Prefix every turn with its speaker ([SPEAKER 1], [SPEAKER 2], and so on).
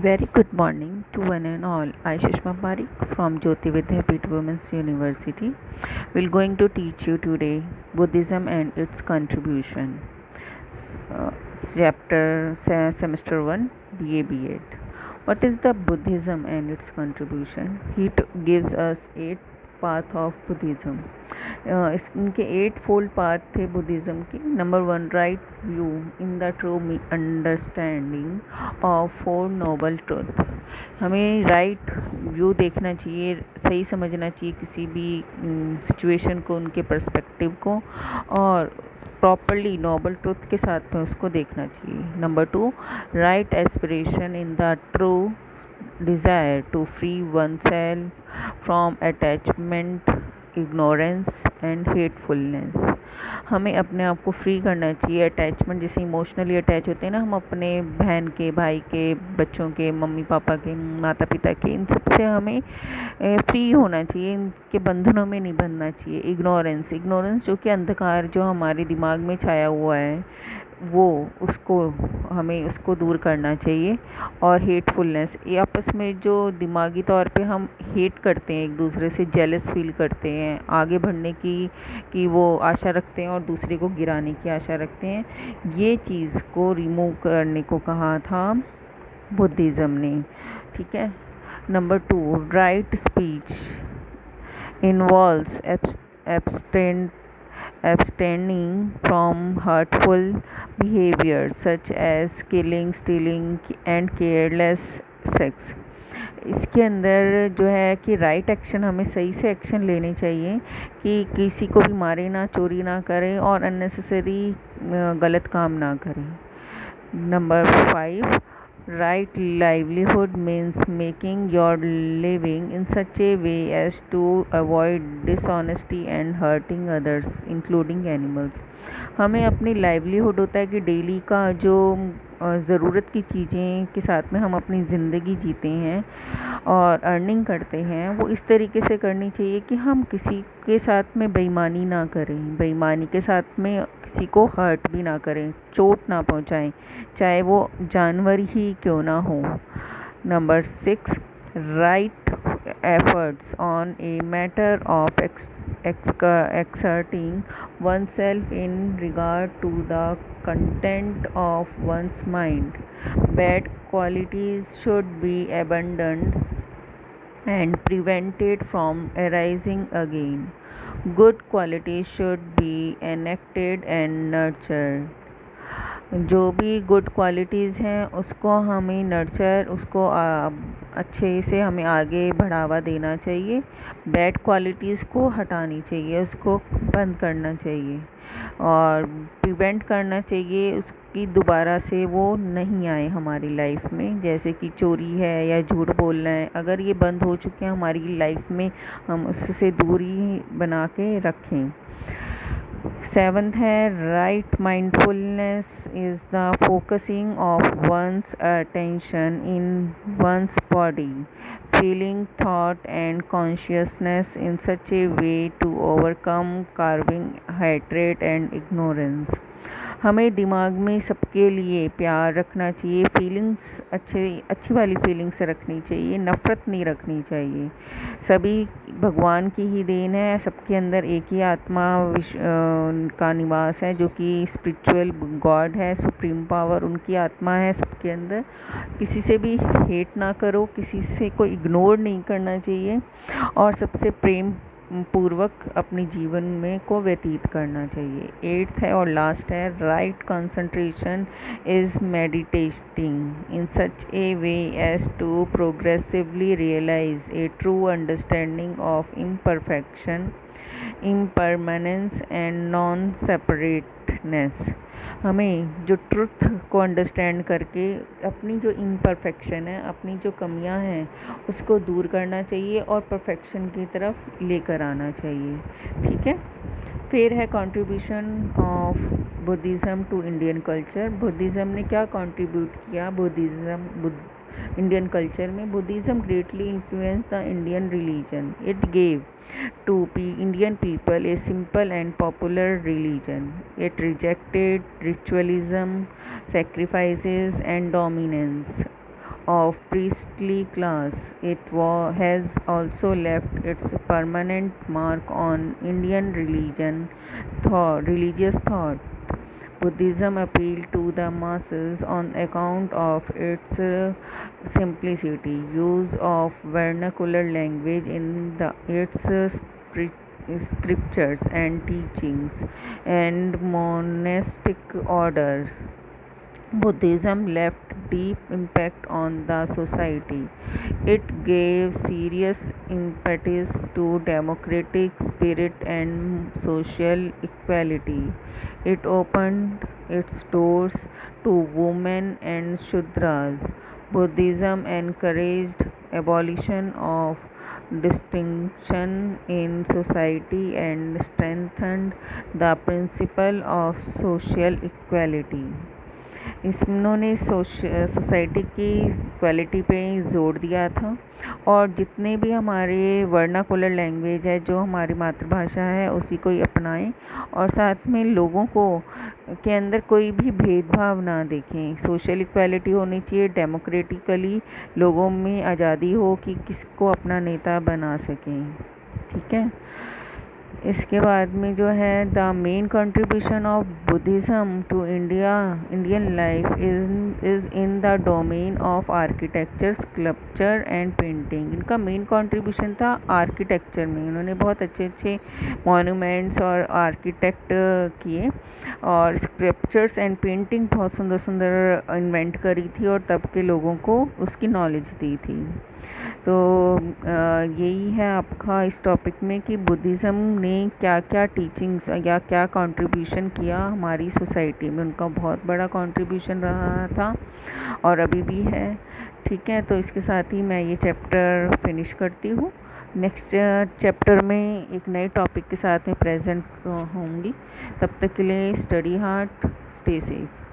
[SPEAKER 1] Very good morning to one and all. I Sushma Parik from Jyoti Vidyapeeth Women's University will going to teach you today Buddhism and its contribution. S- uh, Semester 1 BA B.Ed. What is the Buddhism and its contribution? He gives us 8 path of Buddhism. इनके 8 fold path थे Buddhism के. Number 1, right view in the true understanding of 4 noble truth. हमें right view देखना चाहिए, सही समझना चाहिए किसी भी सिचुएशन को, उनके पर्सपेक्टिव को, और प्रॉपरली नोबल ट्रुथ के साथ में उसको देखना चाहिए. Number 2, right aspiration in the true desire to free oneself from attachment, ignorance and hatefulness. हमें अपने आप को फ्री करना चाहिए अटैचमेंट, जैसे इमोशनली अटैच होते हैं ना हम अपने बहन के, भाई के, बच्चों के, मम्मी पापा के, माता पिता के, इन सब से हमें फ्री होना चाहिए, इनके बंधनों में नहीं बंधना चाहिए. इग्नोरेंस जो कि अंधकार जो हमारे दिमाग में छाया हुआ है वो हमें उसको दूर करना चाहिए. और हेटफुलनेस, ये आपस में जो दिमागी तौर पे हम हेट करते हैं, एक दूसरे से जेलस फील करते हैं, आगे बढ़ने की वो आशा रखते हैं और दूसरे को गिराने की आशा रखते हैं, ये चीज़ को रिमूव करने को कहा था बुद्धिज़्म ने. ठीक है. Number 2, right speech involves abstaining from hurtful behavior such as killing, stealing and careless sex. इसके अंदर जो है कि राइट एक्शन, हमें सही से एक्शन लेने चाहिए कि किसी को भी मारे ना, चोरी ना करें और अननेसेसरी गलत काम ना करें. Number 5, right livelihood means making your living in such a way as to avoid dishonesty and hurting others including animals. हमें अपनी लाइवलीहुड होता है कि डेली का जो ज़रूरत की चीज़ें के साथ में हम अपनी ज़िंदगी जीते हैं और अर्निंग करते हैं, वो इस तरीके से करनी चाहिए कि हम किसी के साथ में बेईमानी ना करें, बेईमानी के साथ में किसी को हर्ट भी ना करें, चोट ना पहुंचाएं, चाहे वो जानवर ही क्यों ना हो. Number 6, right efforts on a matter of exerting oneself in regard to the content of one's mind. Bad qualities should be abandoned and prevented from arising again. Good qualities should be enacted and nurtured. जो भी good qualities हैं उसको हमें nurture, उसको अच्छे से हमें आगे बढ़ावा देना चाहिए. बैड क्वालिटीज़ को हटानी चाहिए, उसको बंद करना चाहिए और प्रिवेंट करना चाहिए उसकी दोबारा से वो नहीं आए हमारी लाइफ में. जैसे कि चोरी है या झूठ बोलना है, अगर ये बंद हो चुके हैं हमारी लाइफ में, हम उससे दूरी बना के रखें. 7th है right mindfulness is the focusing of one's attention in one's body, feeling, thought and consciousness in such a way to overcome craving, hatred and ignorance. हमें दिमाग में सबके लिए प्यार रखना चाहिए, फीलिंग्स अच्छी वाली फीलिंग्स रखनी चाहिए, नफ़रत नहीं रखनी चाहिए. सभी भगवान की ही देन है, सबके अंदर एक ही आत्मा का निवास है जो कि स्पिरिचुअल गॉड है, सुप्रीम पावर उनकी आत्मा है सबके अंदर. किसी से भी हेट ना करो, किसी से को इग्नोर नहीं करना चाहिए और सबसे प्रेम पूर्वक अपने जीवन में को व्यतीत करना चाहिए. 8th है और लास्ट है right concentration is meditating in such a way as to progressively realise a true understanding of imperfection, impermanence and non separateness. हमें जो ट्रुथ को अंडरस्टैंड करके अपनी जो इम्परफेक्शन है, अपनी जो कमियां हैं, उसको दूर करना चाहिए और परफेक्शन की तरफ लेकर आना चाहिए. ठीक है. फिर है contribution of Buddhism to Indian culture. Buddhism ने क्या कंट्रीब्यूट किया इंडियन कल्चर में? Buddhism greatly influence the Indian religion. It gave to Indian people a simple and popular religion. It rejected ritualism, sacrifices and dominance. of priestly class. It has also left its permanent mark on Indian religious thought. Buddhism appealed to the masses on account of its simplicity, use of vernacular language in its scriptures and teachings, and monastic orders. Buddhism left deep impact on the society. It gave serious impetus to democratic spirit and social equality. It opened its doors to women and Shudras. Buddhism encouraged abolition of distinction in society and strengthened the principle of social equality. इन्होंने society की quality पे जोर दिया था और जितने भी हमारे वर्नाकुलर लैंग्वेज है, जो हमारी मातृभाषा है, उसी को ही अपनाएं और साथ में लोगों को के अंदर कोई भी भेदभाव ना देखें। सोशल इक्वालिटी होनी चाहिए, डेमोक्रेटिकली लोगों में आज़ादी हो कि किसको अपना नेता बना सकें। ठीक है, इसके बाद में जो है the main contribution of Buddhism to Indian life is in the domain of architecture, sculpture and painting. इनका मेन कंट्रीब्यूशन था आर्किटेक्चर में। इन्होंने बहुत अच्छे अच्छे मॉन्यूमेंट्स और आर्किटेक्ट किए और स्कल्पचर्स एंड पेंटिंग बहुत सुंदर सुंदर इन्वेंट करी थी और तब के लोगों को उसकी नॉलेज दी थी। तो यही है आपका इस टॉपिक में कि बुद्धिज़्म ने क्या क्या टीचिंग्स या क्या कंट्रीब्यूशन किया हमारी सोसाइटी में। उनका बहुत बड़ा कंट्रीब्यूशन रहा था और अभी भी है। ठीक है, तो इसके साथ ही मैं ये चैप्टर फिनिश करती हूँ। नेक्स्ट चैप्टर में एक नए टॉपिक के साथ में प्रेजेंट होंगी। तब तक के लिए स्टडी हार्ड, स्टे सेफ।